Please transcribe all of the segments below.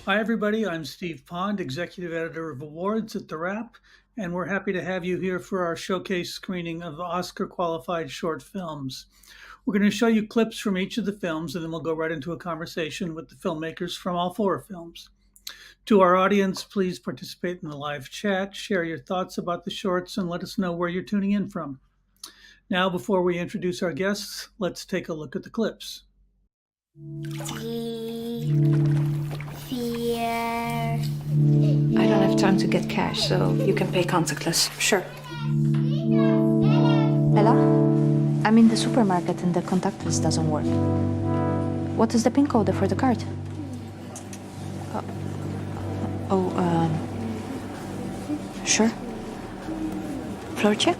Hi, everybody. I'm Steve Pond, Executive Editor of Awards at TheWrap, and we're happy to have you here for our showcase screening of Oscar-qualified short films. We're going to show you clips from each of the films, and then we'll go right into a conversation with the filmmakers from all four films. To our audience, please participate in the live chat, share your thoughts about the shorts, and let us know where you're tuning in from. Now, before we introduce our guests, let's take a look at the clips. 3, 4. I don't have time to get cash, so you can pay contactless. Sure. Ella, I'm in the supermarket and the contactless doesn't work. What is the PIN code for the card? Sure. Floortje?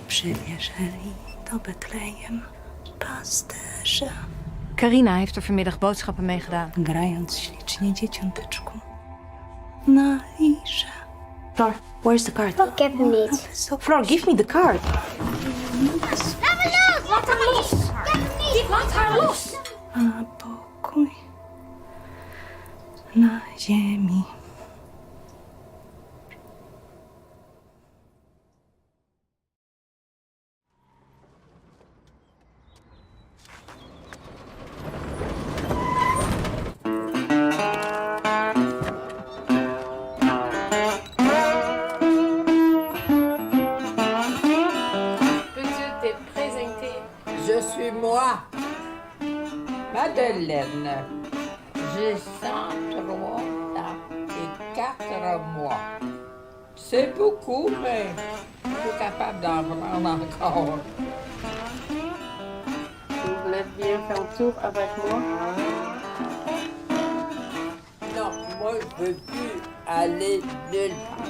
Przywieżeli do Betlejem pasterze, Carina heeft er vanmiddag boodschappen mee gedaan. grając ślicznie dzieciąteczku na liże. Floor, where's the card? Ik heb hem niet. Floor, give me the card. Laat hem los! Laat haar los! A pokój na ziemi. Peux-tu te présenter? Je suis moi, Madeleine. J'ai 103 ans et 4 mois. C'est beaucoup, mais je suis capable d'en prendre encore. Vous voulez bien faire un tour avec moi? Non, moi, je veux plus aller nulle part.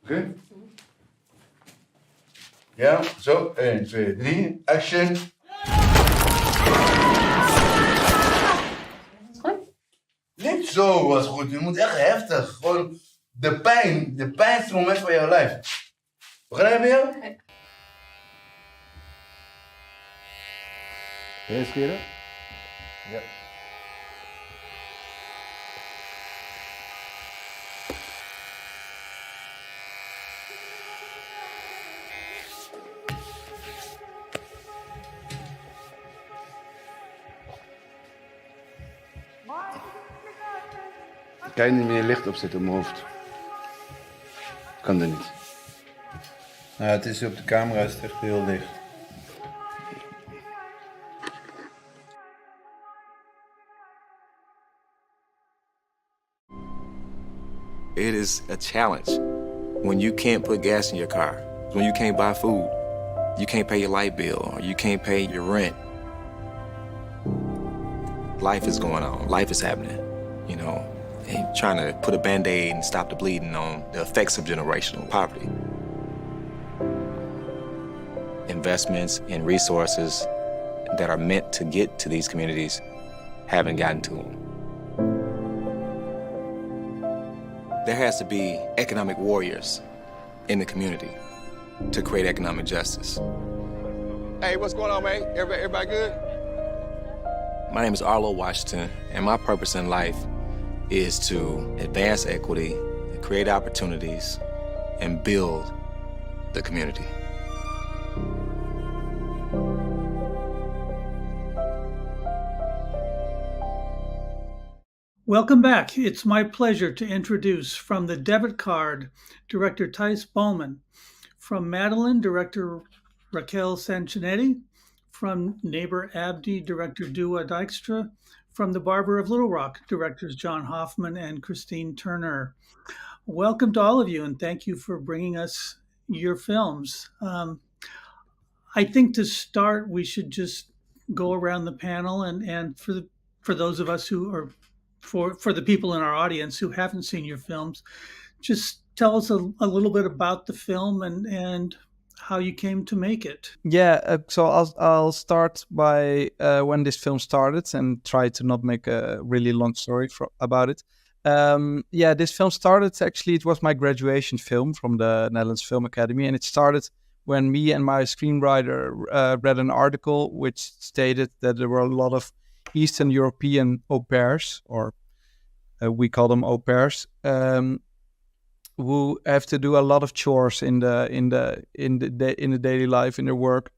Oké. Ja, zo. 1, 2, 3. Action. Niet zo was goed. Je moet echt heftig. Gewoon de pijnste moment van jouw lijf. Begrijp je? Eerst keren? Ja. Kan je niet meer licht opzetten op mijn hoofd? Kan dat niet. Nou, het is op de camera is het echt heel licht. It is a challenge when you can't put gas in your car, when you can't buy food, you can't pay your light bill, or you can't pay your rent. Life is going on, life is happening, you know, and trying to put a Band-Aid and stop the bleeding on the effects of generational poverty. Investments and resources that are meant to get to these communities haven't gotten to them. There has to be economic warriors in the community to create economic justice. Hey, what's going on, man? Everybody good? My name is Arlo Washington, and my purpose in life is to advance equity, create opportunities, and build the community. Welcome back. It's my pleasure to introduce from the Debit card, Director Thijs Bouman, from Madeleine, Director Raquel Sancinetti, from Neighbour Abdi, Director Douwe Dijkstra, from the Barber of Little Rock, Directors John Hoffman and Christine Turner. Welcome to all of you, and thank you for bringing us your films. I think to start, we should just go around the panel, and for those of us who are for the people in our audience who haven't seen your films, just tell us a little bit about the film and how you came to make it. Yeah, so I'll start by when this film started and try to not make a really long story about it. Yeah, this film started, actually, it was my graduation film from the Netherlands Film Academy. And it started when me and my screenwriter read an article which stated that there were a lot of Eastern European au pairs, or we call them au pairs, who have to do a lot of chores in the daily life, in their work,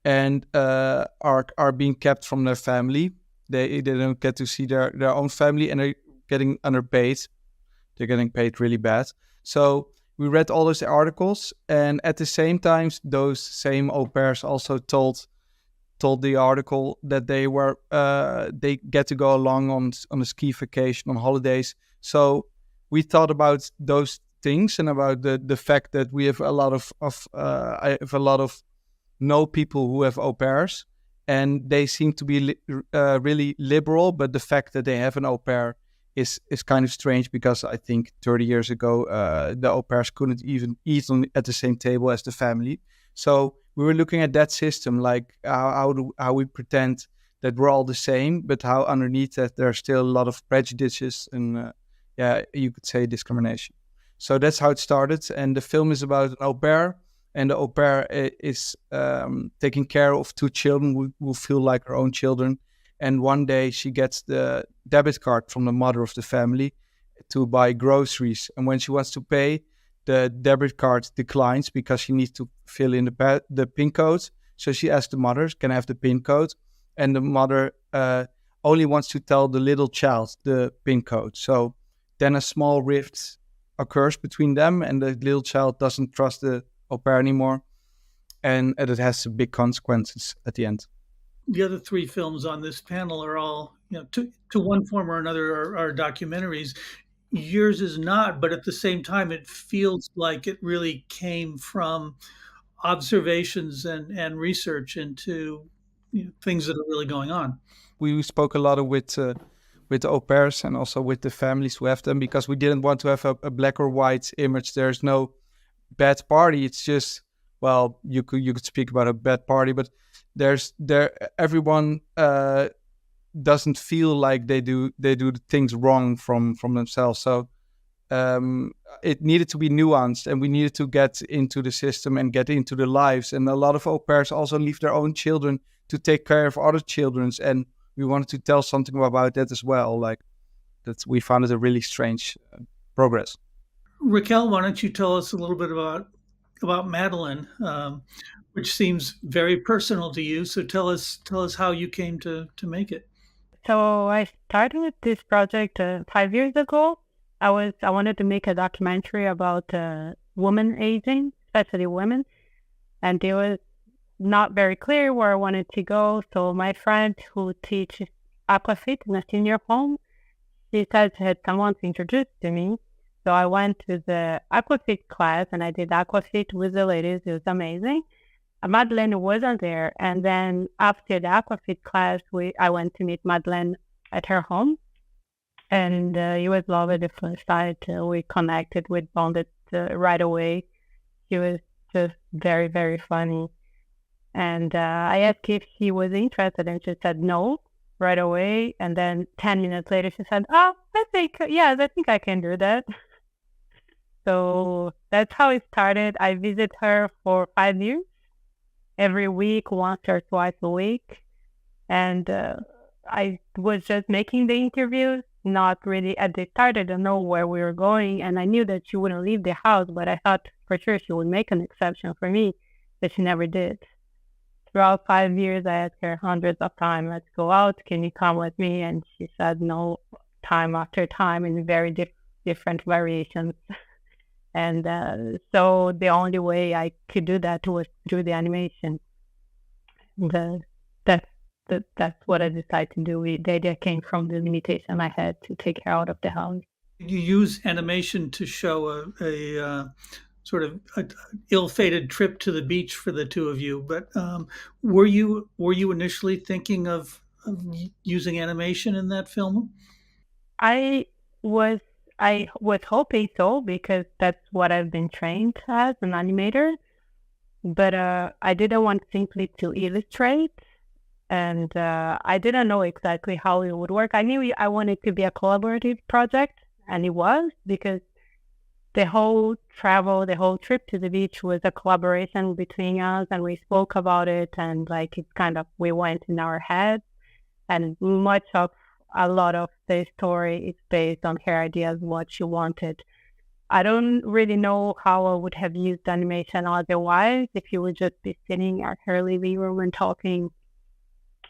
and are being kept from their family. They don't get to see their own family, and they're getting underpaid. They're getting paid really bad. So we read all those articles, and at the same time, those same au pairs also told the article that they get to go along on a ski vacation, on holidays. So we thought about those things and about the fact that we have a lot of I have a lot of know people who have au pairs, and they seem to be really liberal. But the fact that they have an au pair is kind of strange, because I think 30 years ago the au pairs couldn't even eat at the same table as the family. So we were looking at that system, like how we pretend that we're all the same, but how underneath that there are still a lot of prejudices and you could say discrimination. So that's how it started. And the film is about an au pair, and the au pair is taking care of two children who feel like her own children. And one day she gets the debit card from the mother of the family to buy groceries. And when she wants to pay, the debit card declines because she needs to fill in the PIN code. So she asks the mother, can I have the PIN code? And the mother only wants to tell the little child the PIN code. So then a small rift occurs between them, and the little child doesn't trust the au pair anymore. And it has big consequences at the end. The other three films on this panel are all, to one form or another, are documentaries. Yours is not, but at the same time, it feels like it really came from observations and research into things that are really going on. We spoke a lot with the au pairs and also with the families who have them, because we didn't want to have a black or white image. There's no bad party. It's just, well, you could speak about a bad party, but everyone doesn't feel like they do the things wrong from themselves. So it needed to be nuanced, and we needed to get into the system and get into the lives. And a lot of au pairs also leave their own children to take care of other children's, and we wanted to tell something about that as well. Like that, we found it a really strange progress. Raquel, why don't you tell us a little bit about Madeleine, which seems very personal to you. So tell us how you came to make it. So I started with this project 5 years ago. I wanted to make a documentary about women aging, especially women, and it was not very clear where I wanted to go. So my friend who teaches aquafit in a senior home, she said she had someone to introduce to me. So I went to the aquafit class and I did aquafit with the ladies. It was amazing. Madeleine wasn't there. And then after the aquafit class, I went to meet Madeleine at her home. And it was lovely the first night. We connected, we bonded right away. She was just very, very funny. And I asked if she was interested, and she said no right away. And then 10 minutes later, she said, I think I can do that. So that's how it started. I visit her for 5 years, every week, once or twice a week. And I was just making the interviews, not really at the start. I don't know where we were going. And I knew that she wouldn't leave the house, but I thought for sure she would make an exception for me, but she never did. Throughout 5 years, I asked her hundreds of times, let's go out, can you come with me? And she said no, time after time, in very different variations. And so the only way I could do that was through the animation. That's what I decided to do. The idea came from the limitation I had to take her out of the house. You use animation to show a sort of ill-fated trip to the beach for the two of you. But were you initially thinking of using animation in that film? I was hoping so, because that's what I've been trained as an animator. But I didn't want simply to illustrate, and I didn't know exactly how it would work. I knew I wanted to be a collaborative project, And it was because the whole trip to the beach was a collaboration between us, and we spoke about it, and like it's kind of, we went in our heads, and a lot of the story is based on her ideas, what she wanted. I don't really know how I would have used animation otherwise. If you would just be sitting at her living room and talking,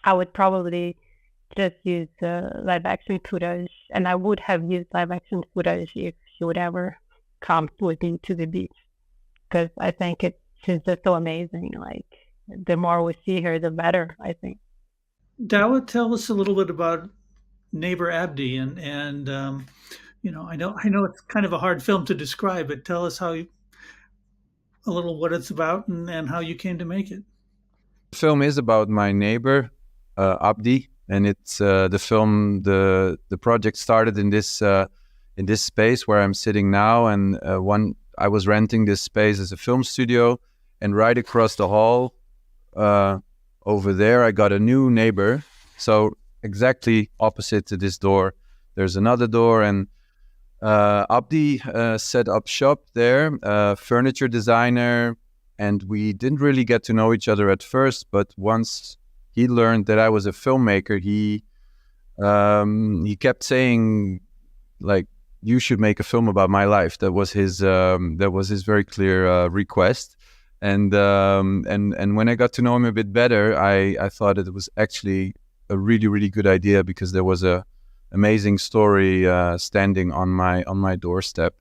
I would probably just use live action footage, and I would have used live action footage if she would ever come with me to the beach, because I think she's just so amazing. Like, the more we see her, the better, I think. Douwe, tell us a little bit about Neighbor Abdi, and I know it's kind of a hard film to describe, but tell us a little what it's about and how you came to make it. The film is about my neighbor, Abdi, and it's the film. The project started in this space where I'm sitting now, and I was renting this space as a film studio, and right across the hall, over there, I got a new neighbor. So exactly opposite to this door, there's another door, and Abdi set up shop there, furniture designer, and we didn't really get to know each other at first, but once he learned that I was a filmmaker, he kept saying, like, you should make a film about my life. That was his very clear request. And when I got to know him a bit better, I thought it was actually a really, really good idea, because there was a amazing story standing on my doorstep.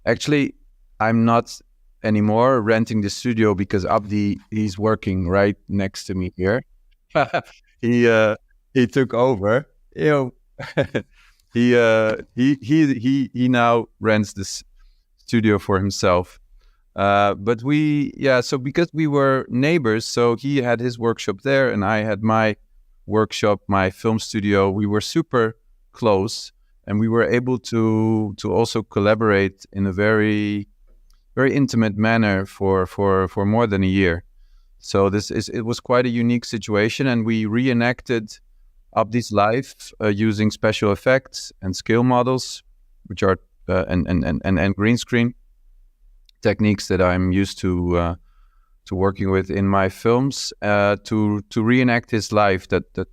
Actually, I'm not anymore renting the studio because Abdi, he's working right next to me here. He took over. He now rents this studio for himself. But so because we were neighbors, so he had his workshop there and I had my workshop, my film studio. We were super close, and we were able to also collaborate in a very, very intimate manner for more than a year. So it was quite a unique situation, and we reenacted Abdi's life using special effects and scale models, which are and green screen techniques that I'm used to working with in my films, to reenact his life. That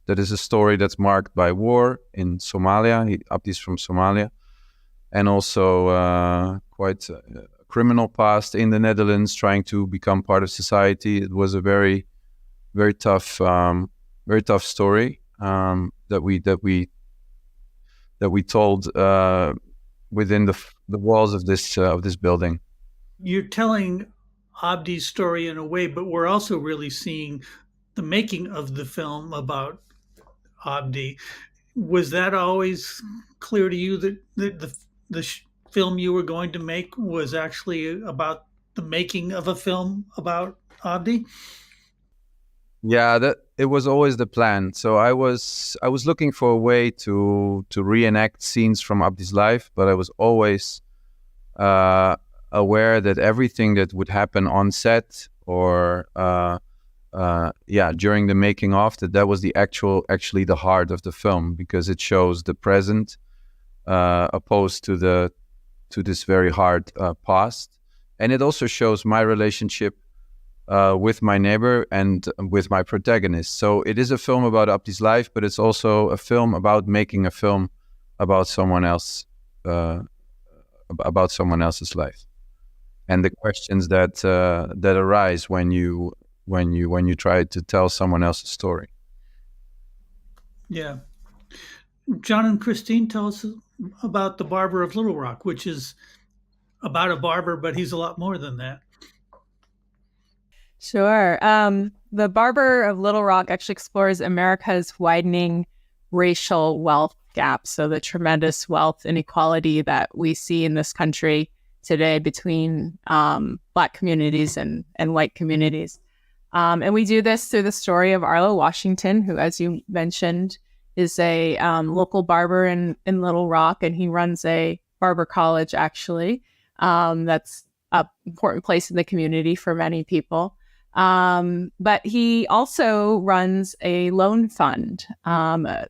is a story that's marked by war in Somalia. Abdi's from Somalia, and also quite a criminal past in the Netherlands, trying to become part of society. It was a very, very tough story that we told within the walls of this building. You're telling Abdi's story in a way, but we're also really seeing the making of the film about Abdi. Was that always clear to you that the film you were going to make was actually about the making of a film about Abdi? Yeah, it was always the plan. So I was looking for a way to reenact scenes from Abdi's life, but I was always aware that everything that would happen on set or during the making of, that was actually the heart of the film, because it shows the present opposed to this very hard past, and it also shows my relationship with my neighbor and with my protagonist. So it is a film about Abdi's life, but it's also a film about making a film about someone else, about someone else's life, and the questions that arise when you try to tell someone else's story. Yeah. John and Christine, tell us about The Barber of Little Rock, which is about a barber, but he's a lot more than that. Sure. The Barber of Little Rock actually explores America's widening racial wealth gap. So the tremendous wealth inequality that we see in this country today between Black communities and white communities. And we do this through the story of Arlo Washington, who, as you mentioned, is a local barber in Little Rock, and he runs a barber college, actually. That's an important place in the community for many people. But he also runs a loan fund,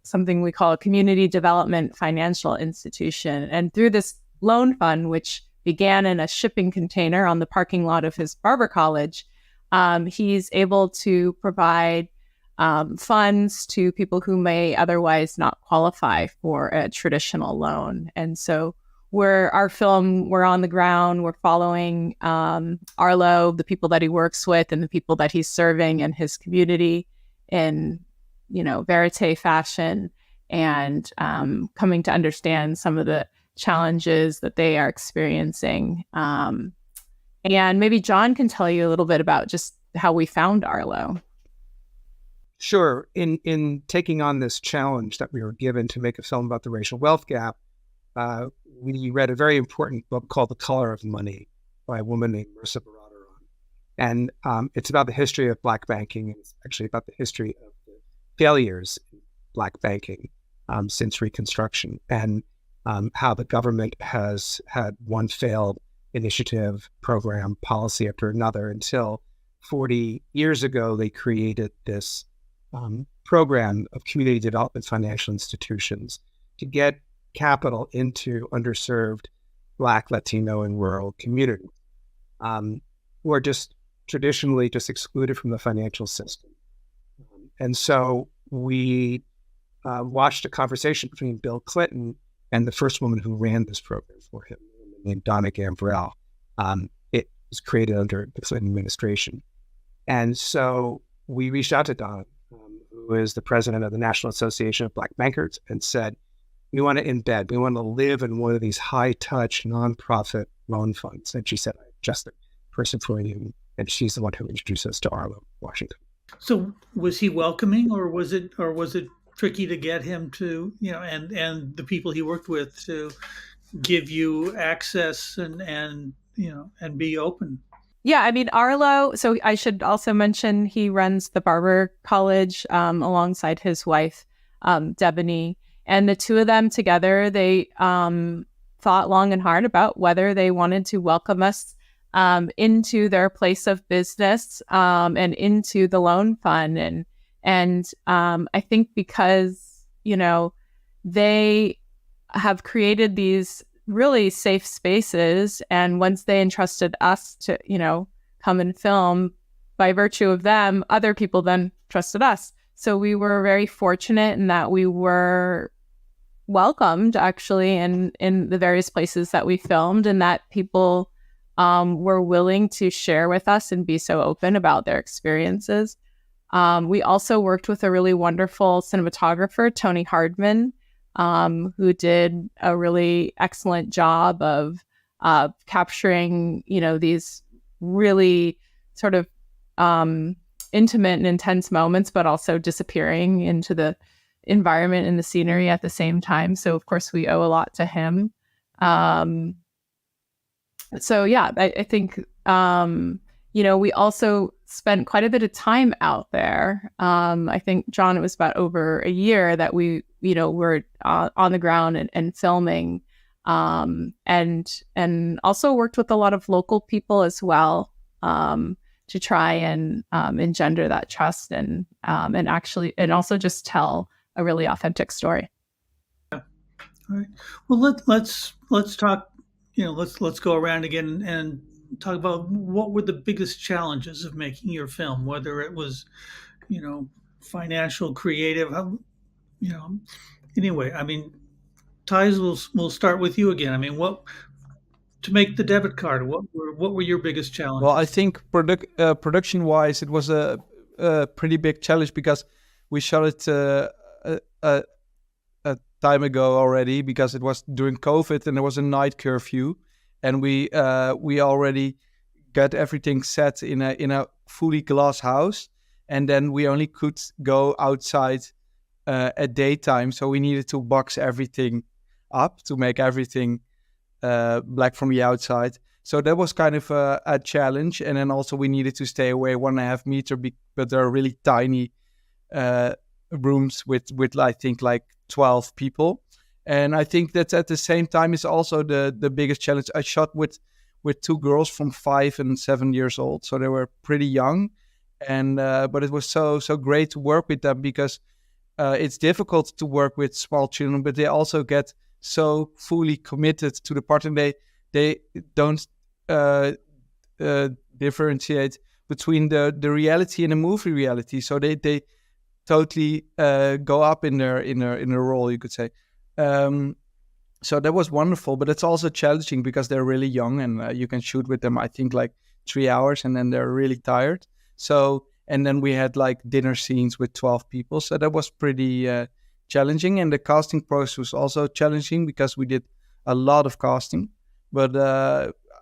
something we call a community development financial institution. And through this loan fund, which began in a shipping container on the parking lot of his Barber college, he's able to provide funds to people who may otherwise not qualify for a traditional loan. And so we're on the ground, we're following Arlo, the people that he works with and the people that he's serving in his community in, verite fashion, and coming to understand some of the challenges that they are experiencing. And maybe John can tell you a little bit about just how we found Arlo. Sure. In taking on this challenge that we were given to make a film about the racial wealth gap, we read a very important book called The Color of Money by a woman named Marissa Baradaran. And it's about the history of Black banking. And it's actually about the history of the failures in Black banking since Reconstruction, and how the government has had one failed initiative, program, policy after another, until 40 years ago, they created this program of community development financial institutions to get capital into underserved Black, Latino, and rural communities who are just traditionally just excluded from the financial system. And so we watched a conversation between Bill Clinton and the first woman who ran this program for him, named Donna Gambrell. It was created under the Clinton administration. And so we reached out to Donna, who is the president of the National Association of Black Bankers, and said, we want to live in one of these high-touch, nonprofit loan funds. And she said, I'm just the person for you. And she's the one who introduced us to Arlo, Washington. So was he welcoming, or was it tricky to get him to, and the people he worked with to give you access and be open? Yeah, I mean, Arlo, so I should also mention he runs the Barber College alongside his wife, Debony. And the two of them together, they thought long and hard about whether they wanted to welcome us into their place of business and into the loan fund. And I think because, they have created these really safe spaces, and once they entrusted us to, come and film, by virtue of them, other people then trusted us. So we were very fortunate in that we were welcomed actually in the various places that we filmed, and that people were willing to share with us and be so open about their experiences. We also worked with a really wonderful cinematographer, Tony Hardman, who did a really excellent job of capturing, these really sort of intimate and intense moments, but also disappearing into the environment and the scenery at the same time. So of course we owe a lot to him. So yeah, I think, we also spent quite a bit of time out there. I think, John, it was about over a year that we, were on the ground and filming, and also worked with a lot of local people as well, to try and engender that trust and also just tell a really authentic story. Yeah. All right. Well, let's talk. Let's go around again and talk about what were the biggest challenges of making your film, whether it was, financial, creative, Anyway, I mean, Thijs, we'll start with you again. I mean, to make the debit card, what were your biggest challenges? Well, I think production-wise, it was a pretty big challenge because we shot it a time ago already, because it was during COVID and there was a night curfew, and we already got everything set in a fully glass house, and then we only could go outside at daytime, so we needed to box everything up to make everything black from the outside. So that was kind of a challenge. And then also we needed to stay away 1.5 meter, but there are really tiny rooms with I think like 12 people. And I think that at the same time is also the biggest challenge. I shot with two girls from 5 and 7 years old, so they were pretty young. and but it was so great to work with them because it's difficult to work with small children, but they also get so fully committed to the part, and they don't differentiate between the reality and the movie reality. So they totally go up in their role, you could say. So that was wonderful, but it's also challenging because they're really young, and you can shoot with them, I think, like 3 hours, and then they're really tired. So, and then we had like dinner scenes with 12 people. So that was pretty challenging. And the casting process was also challenging because we did a lot of casting. But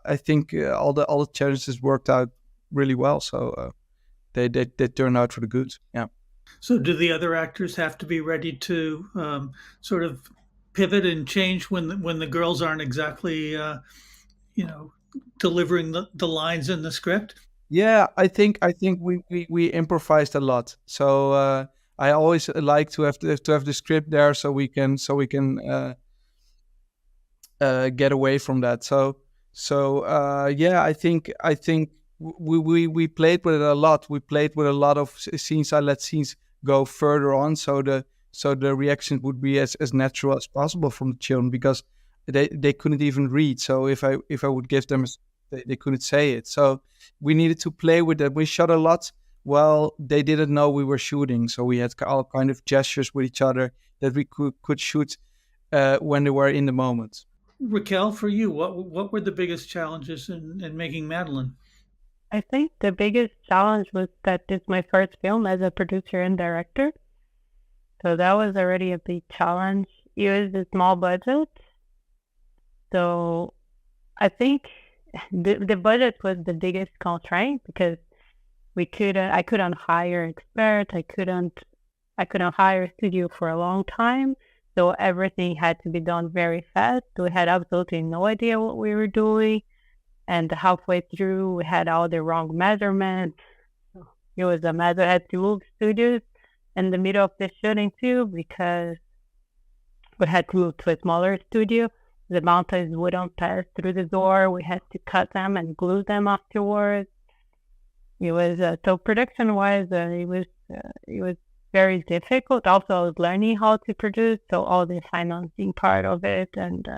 I think all the challenges worked out really well. So they turned out for the good. Yeah. So do the other actors have to be ready to sort of pivot and change when the girls aren't exactly, delivering the lines in the script? Yeah, I think we improvised a lot. So I always like to have the script there so we can get away from that. So yeah, I think we played with it a lot. We played with a lot of scenes. I let scenes go further on, so the reaction would be as natural as possible from the children, because they couldn't even read. So if I would give them, they couldn't say it. So we needed to play with that. We shot a lot. Well, they didn't know we were shooting, so we had all kind of gestures with each other that we could shoot when they were in the moment. Raquel, for you, what were the biggest challenges in making Madeleine? I think the biggest challenge was that this is my first film as a producer and director. So that was already a big challenge. It was a small budget. So I think the budget was the biggest constraint, because I couldn't hire experts. I couldn't hire a studio for a long time. So everything had to be done very fast. We had absolutely no idea what we were doing. And halfway through, we had all the wrong measurements. It was a mess. I had to move studios in the middle of the shooting too, because we had to move to a smaller studio. The mountains wouldn't pass through the door. We had to cut them and glue them afterwards. It was so production-wise, it was very difficult. Also, I was learning how to produce, so all the financing part of it and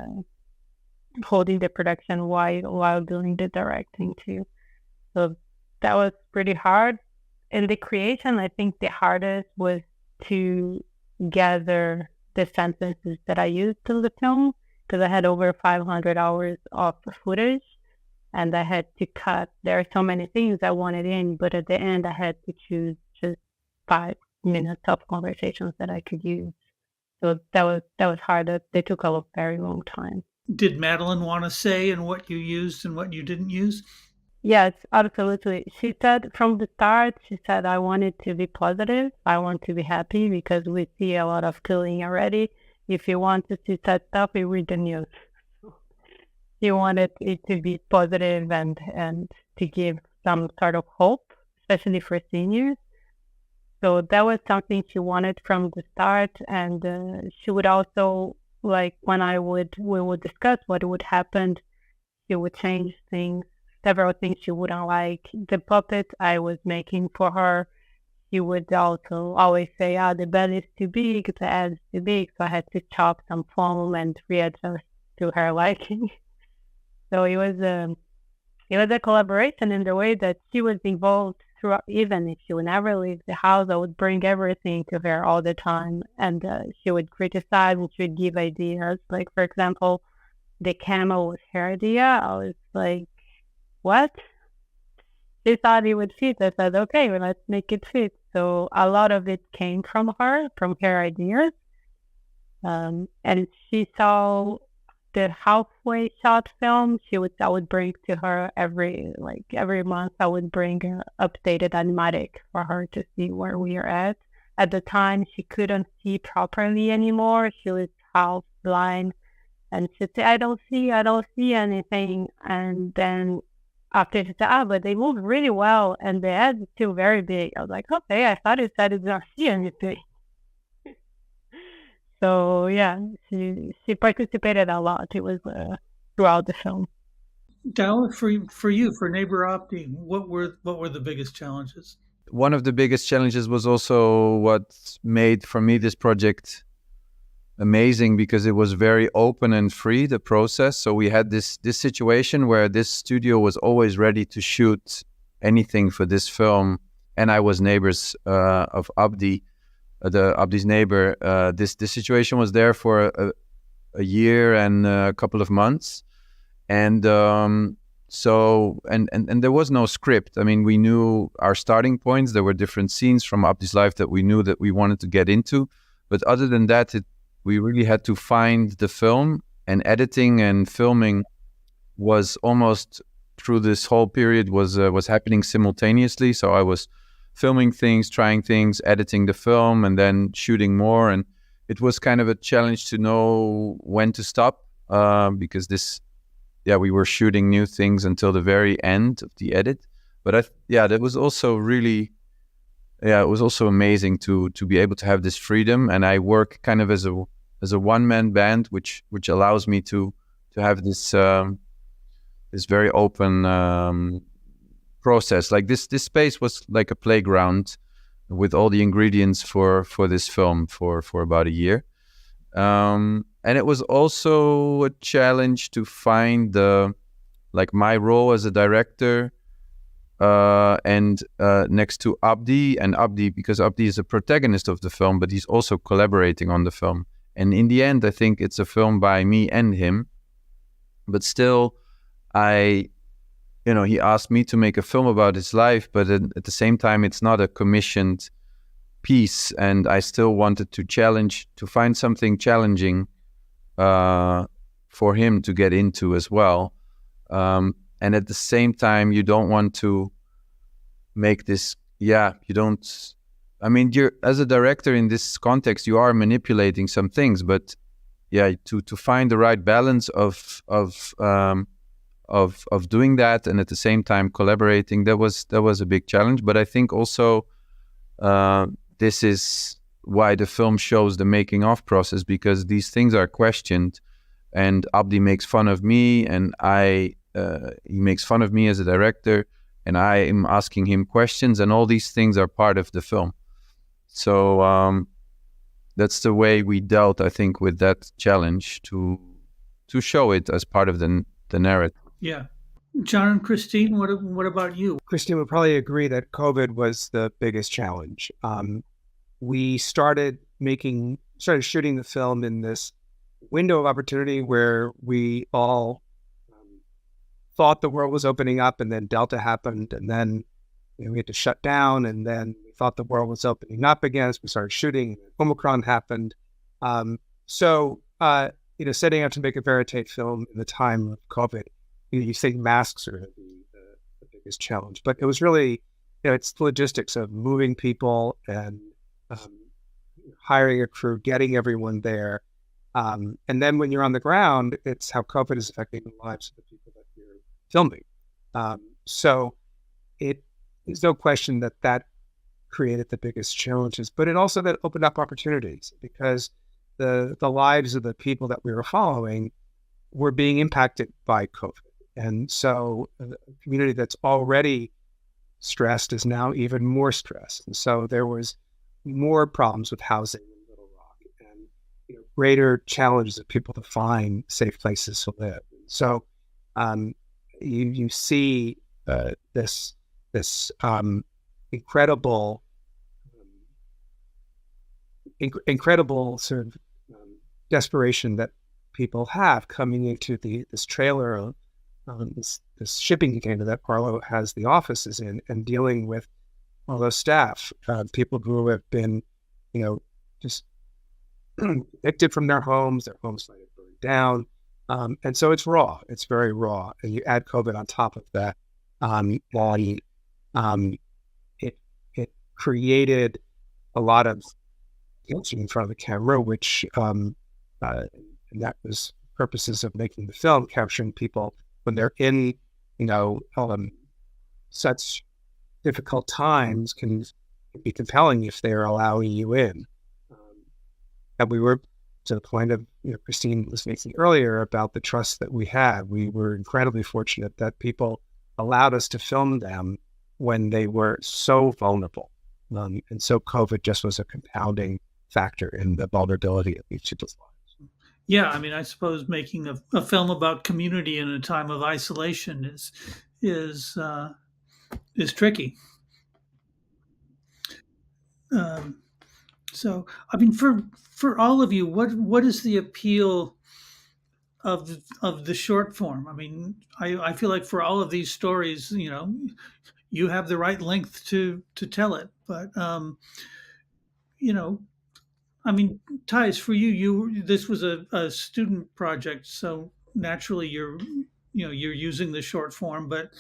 holding the production while doing the directing too. So that was pretty hard. In the creation, I think the hardest was to gather the sentences that I used in the film, because I had over 500 hours of footage, and I had to cut. There are so many things I wanted in, but at the end I had to choose just 5 minutes of conversations that I could use. So that was hard. They took a very long time. Did Madeleine want to say in what you used and what you didn't use? Yes, absolutely. She said from the start, I wanted to be positive. I want to be happy, because we see a lot of killing already. If you want to see sad stuff, you read the news. She wanted it to be positive and to give some sort of hope, especially for seniors. So that was something she wanted from the start. And she would also, like, when we would discuss what would happen, she would change things. Several things she wouldn't like. The puppet I was making for her, she would also always say, the belly is too big, the head is too big, so I had to chop some foam and readjust to her liking. So it was a collaboration in the way that she was involved throughout. Even if she would never leave the house, I would bring everything to her all the time, and she would criticize and she would give ideas. Like, for example, the camel was her idea. I was like, what? She thought it would fit. I said, okay, well, let's make it fit. So a lot of it came from her ideas. And she saw the halfway shot film. I would bring to her every month. I would bring an updated animatic for her to see where we are at. At the time, she couldn't see properly anymore. She was half blind, and she'd say, I don't see anything. And then after she said, but they moved really well, and the head is still very big. I was like, okay, I thought you said it didn't see anything. So yeah, she participated a lot. It was throughout the film. Douwe, for you, for Neighbour Abdi, what were the biggest challenges? one of the biggest challenges was also what made for me this project amazing, because it was very open and free, the process. So we had this situation where this studio was always ready to shoot anything for this film, and I was neighbors of Abdi, Abdi's neighbor. This situation was there for a year and a couple of months, and so there was no script. I mean, we knew our starting points. There were different scenes from Abdi's life that we knew that we wanted to get into, but other than that, we really had to find the film, and editing and filming was almost through this whole period was happening simultaneously. So I was filming things, trying things, editing the film, and then shooting more. And it was kind of a challenge to know when to stop, because we were shooting new things until the very end of the edit. But that was also really, it was also amazing to be able to have this freedom. And I work kind of as a one-man band, which allows me to have this this very open process. Like this space was like a playground with all the ingredients for this film for about a year. And it was also a challenge to find my role as a director, and next to Abdi, because Abdi is a protagonist of the film, but he's also collaborating on the film. And in the end, I think it's a film by me and him. But still, he asked me to make a film about his life, but at the same time, it's not a commissioned piece. And I still wanted to find something challenging for him to get into as well. And at the same time, you don't want to make this, you're, as a director in this context, you are manipulating some things, but to find the right balance of doing that and at the same time collaborating, that was a big challenge. But I think also this is why the film shows the making of process, because these things are questioned, and Abdi makes fun of me, and he makes fun of me as a director, and I am asking him questions, and all these things are part of the film. So that's the way we dealt, I think, with that challenge, to show it as part of the narrative. Yeah. John and Christine, what about you? Christine would probably agree that COVID was the biggest challenge. We started shooting the film in this window of opportunity where we all thought the world was opening up, and then Delta happened, and then we had to shut down, and then we thought the world was opening up again as we started shooting. Omicron happened. So setting out to make a verite film in the time of COVID, you think masks are going to be the biggest challenge, but it was really, it's the logistics of moving people and hiring a crew, getting everyone there. And then when you're on the ground, it's how COVID is affecting the lives of the people that you're filming. So there's no question that created the biggest challenges, but it also that opened up opportunities, because the lives of the people that we were following were being impacted by COVID. And so a community that's already stressed is now even more stressed. And so there was more problems with housing in Little Rock, and greater challenges of people to find safe places to live. So you see this incredible sort of desperation that people have coming into this trailer, this shipping container that Arlo has the offices in, and dealing with all those staff, people who have been, just evicted from their homes might have burned down. And so it's raw. It's very raw. And you add COVID on top of that, it created a lot of tension in front of the camera, which and that was purposes of making the film, capturing people when they're in, such difficult times can be compelling if they're allowing you in. And we were to the point of, Christine was making earlier about the trust that we had. We were incredibly fortunate that people allowed us to film them when they were so vulnerable. And so COVID just was a compounding factor in the vulnerability of each of those lives. Yeah, I mean, I suppose making a film about community in a time of isolation is tricky. So, I mean, for all of you, what is the appeal of the short form? I mean, I feel like for all of these stories, you have the right length to tell it, but I mean, Thijs, for you this was a student project, so naturally you're using the short form, but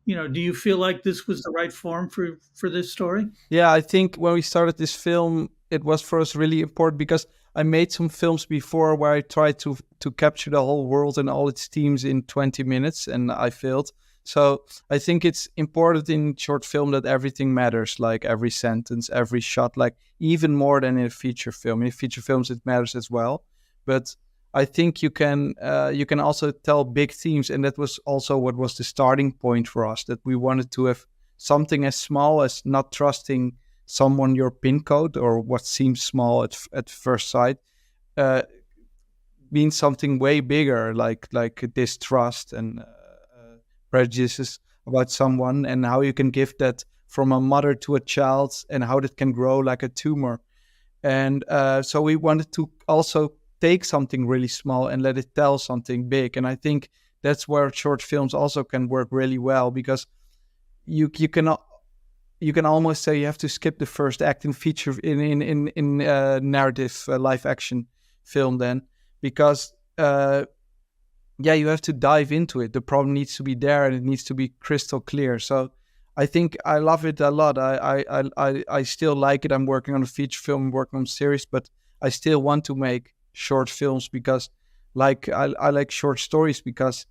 do you feel like this was the right form for this story? Yeah, I think when we started this film, it was for us really important because I made some films before where I tried to capture the whole world and all its themes in 20 minutes, and I failed. So I think it's important in short film that everything matters, like every sentence, every shot, like even more than in a feature film. In feature films, it matters as well. But I think you can also tell big themes, and that was also what was the starting point for us, that we wanted to have something as small as not trusting someone your PIN code or what seems small at first sight means something way bigger, like distrust and prejudices about someone, and how you can give that from a mother to a child and how that can grow like a tumor. And so we wanted to also take something really small and let it tell something big. And I think that's where short films also can work really well, because you can almost say you have to skip the first act in feature in narrative live action film then, because you have to dive into it. The problem needs to be there and it needs to be crystal clear. So I think I love it a lot. I still like it. I'm working on a feature film, I'm working on a series, but I still want to make short films because I like short stories because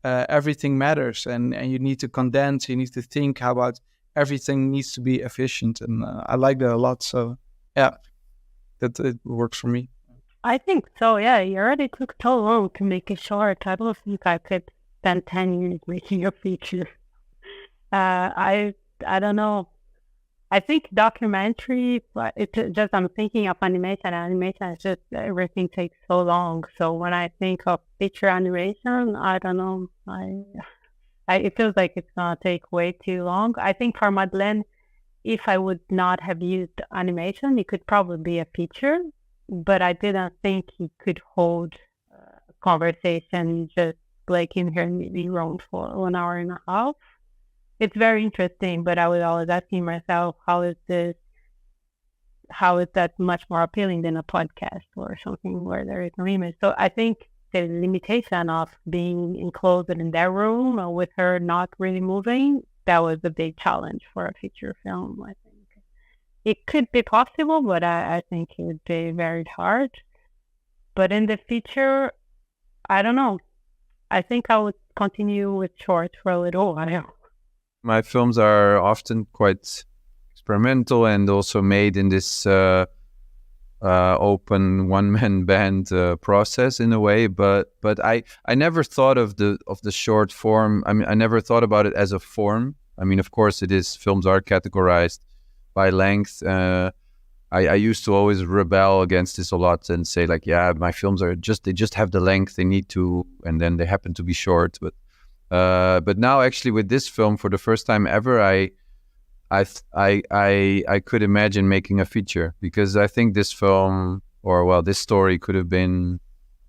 everything matters, and you need to condense, you need to think how about everything needs to be efficient, and I like that a lot. So yeah, that it works for me. I think so, yeah. You already took so long to make it short. I don't think I could spend 10 years making a feature. I don't know. I think documentary, but it's just, I'm thinking of animation. Animation is just, everything takes so long. So when I think of feature animation, I don't know. It feels like it's gonna take way too long. I think for Madeleine, if I would not have used animation, it could probably be a feature, but I didn't think he could hold a conversation just like in her living room for 1 hour and a half. It's very interesting, but I was always asking myself, how is that much more appealing than a podcast or something where there is no image? So I think the limitation of being enclosed in their room or with her not really moving, that was a big challenge for a feature film, I think. It could be possible, but I think it would be very hard. But in the feature, I don't know. I think I would continue with short for a little while. My films are often quite experimental and also made in this open one-man band process in a way, but I never thought of the short form. I mean, I never thought about it as a form. I mean, of course, films are categorized by length. I used to always rebel against this a lot and say like, yeah, my films they just have the length they need to, and then they happen to be short. But now actually with this film, for the first time ever, I could imagine making a feature, because I think this film, this story could have been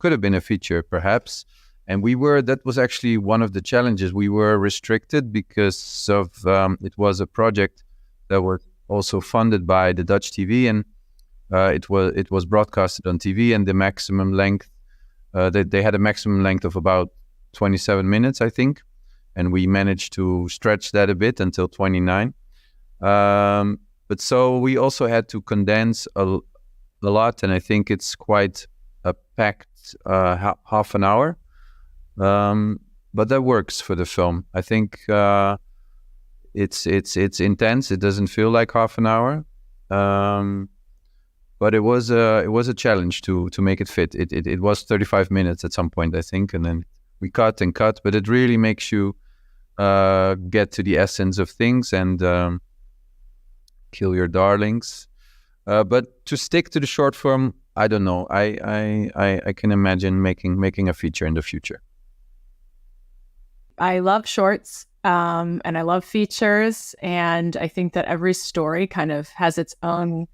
a feature perhaps. And that was actually one of the challenges. We were restricted because of it was a project that was also funded by the Dutch TV, and it was broadcasted on TV, and the maximum length they had a maximum length of about 27 minutes, I think, and we managed to stretch that a bit until 29. But so we also had to condense a lot, and I think it's quite a packed half an hour. But that works for the film. I think it's intense. It doesn't feel like half an hour, but it was a challenge to make it fit. It was 35 minutes at some point, I think, and then we cut and cut. But it really makes you get to the essence of things and kill your darlings. But to stick to the short form, I don't know. I can imagine making a feature in the future. I love shorts and I love features, and I think that every story kind of has its own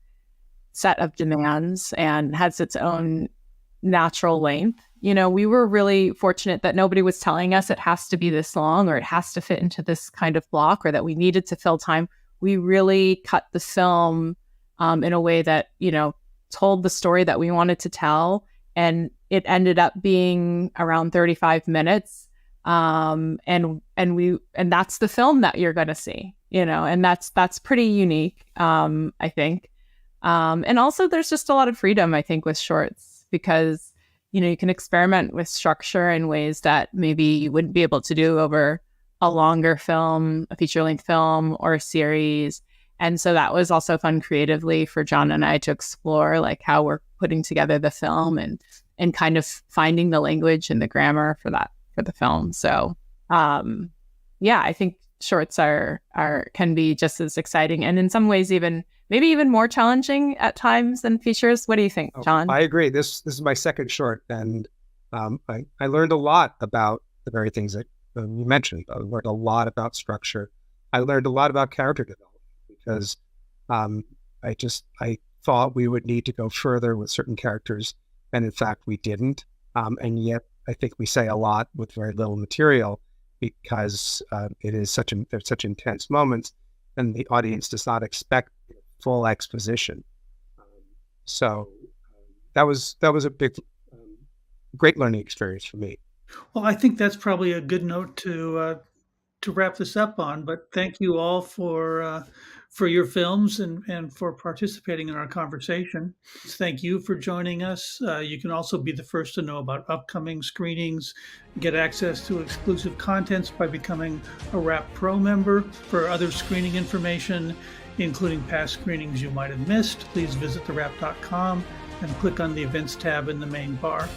set of demands and has its own natural length. You know, we were really fortunate that nobody was telling us it has to be this long or it has to fit into this kind of block or that we needed to fill time. We really cut the film in a way that, you know, told the story that we wanted to tell, and it ended up being around 35 minutes. And that's the film that you're going to see, you know, and that's pretty unique, I think. And also there's just a lot of freedom, I think, with shorts, because, you know, you can experiment with structure in ways that maybe you wouldn't be able to do over a longer film, a feature-length film or a series. And so that was also fun creatively for John and I to explore, like, how we're putting together the film and kind of finding the language and the grammar for the film. So, yeah, I think shorts can be just as exciting and in some ways maybe even more challenging at times than features. What do you think, John? I agree. This is my second short, and I learned a lot about the very things that you mentioned. I learned a lot about structure. I learned a lot about character development, because I thought we would need to go further with certain characters, and in fact we didn't. And yet I think we say a lot with very little material, because there's such intense moments, and the audience does not expect full exposition. So that was a big, great learning experience for me. Well, I think that's probably a good note to wrap this up on. But thank you all for your films and for participating in our conversation. Thank you for joining us. You can also be the first to know about upcoming screenings, get access to exclusive contents by becoming a Wrap Pro member. For other screening information, including past screenings you might have missed, please visit TheWrap.com and click on the events tab in the main bar.